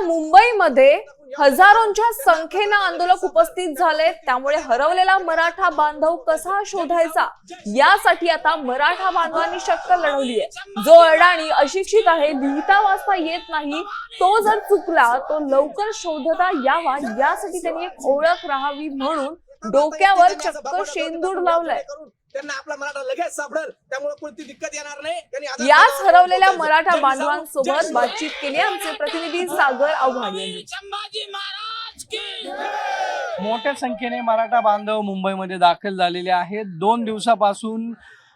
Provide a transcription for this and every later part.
मुंबईमध्ये हजारोंच्या संख्येने आंदोलक उपस्थित झाले, त्यामुळे हरवलेला मराठा बांधव कसा शोधायचा यासाठी आता मराठा बांधवांनी शक्कल लढवली आहे। जो अडाणी अशिक्षित आहे, लिहिता वाचता येत नाही, तो जर चुकला तो लवकर शोधता यावा यासाठी त्यांनी एक ओळख राहावी म्हणून डोक्यावर चक्क शेंदूर लावलाय। त्यांना आपला मराठा लगेच सापडेल, त्यामुळे कोणती दिक्कत येणार नाही। याच हरवलेल्या मराठा बांधवांसोबत बातचीत केली आमचे प्रतिनिधी सागर आव्हाड यांनी। मोठ्या संख्येने मराठा बांधव मुंबईमध्ये दाखल झालेले आहेत। 2 दिवसापासून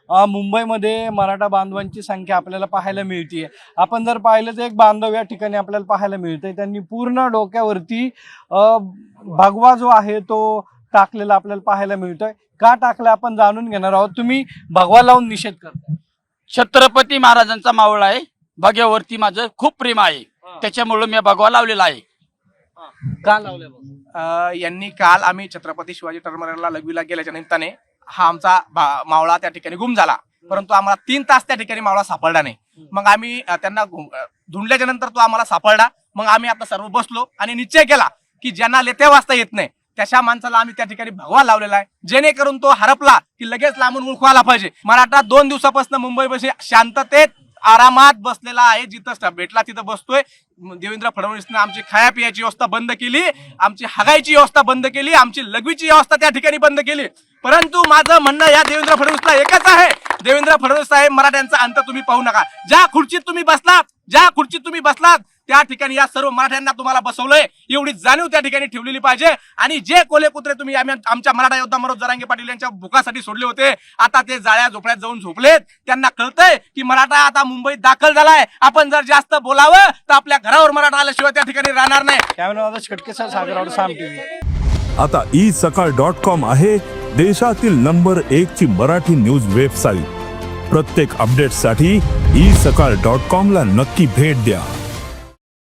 मुंबईमध्ये मराठा बांधवांची संख्या आपल्याला पाहायला मिळते। आपण जर पाहिलं तर एक बांधव या ठिकाणी आपल्याला पाहायला मिळतंय, त्यांनी पूर्ण डोक्यावरती भगवा जो आहे तो टाकलेला आपल्याला पाहायला मिळतोय। का टाकला आपण जाणून घेणार आहोत। तुम्ही भगवा लावून निषेध करता? छत्रपती महाराजांचा मावळा आहे, भगव्यावरती माझं खूप प्रेम आहे, त्याच्यामुळे मी भगवा लावलेला आहे। का लावले? यांनी काल आम्ही छत्रपती शिवाजी टर्मिनलला लघवीला गेल्याच्या निमित्ताने हा आमचा मावळा त्या ठिकाणी गुम झाला, परंतु आम्हाला 3 तास त्या ठिकाणी मावळा सापडला नाही। मग आम्ही त्यांना धुंडल्याच्या नंतर तो आम्हाला सापडला। मग आम्ही आता सर्व बसलो आणि निश्चय केला की ज्यांना लिहिता वाचता येत नाही त्याच्या माणसाला आम्ही त्या ठिकाणी भगवा लावलेला आहे, जेणेकरून तो हरपला की लगेच लांबून ओळखू आला पाहिजे। मराठा 2 दिवसापासून मुंबईमध्ये शांततेत आरामात बसलेला आहे, जिथं भेटला तिथं बसतोय। देवेंद्र फडणवीसने आमची खाया पियाची व्यवस्था बंद केली, आमची हगायची व्यवस्था बंद केली, आमची लघवीची व्यवस्था त्या ठिकाणी बंद केली। परंतु माझं म्हणणं या देवेंद्र फडणवीसला एकच आहे, देवेंद्र फडणवीस साहेब, मराठ्यांचा अंत तुम्ही पाहू नका। ज्या खुर्चीत तुम्ही बसलात त्या ठिकाणी या सर्व मराठ्यांना तुम्हाला बसवलंय, एवढी जाणीव त्या ठिकाणी ठेवलेली पाहिजे। आणि जे कोले कुत्रे तुम्ही आमच्या मराठा योद्धा मनोज जरांगे पाटील यांच्या भुकासाठी सोडले होते, आता ते जाळ्या झोपड्यात जाऊन झोपलेत। त्यांना कळतंय की मराठा आता मुंबईत दाखल झालाय, आपण जर जास्त बोलावं तर आपल्या घरावर मराठा आल्याशिवाय त्या ठिकाणी राहणार नाही। कॅमेरामॅन खटकेसर, सागर, साम टीव्ही। आता isakal.com आहे देशातील नंबर 1 ची मराठी न्यूज वेबसाईट। प्रत्येक अपडेटसाठी isakal.com ला नक्की भेट द्या।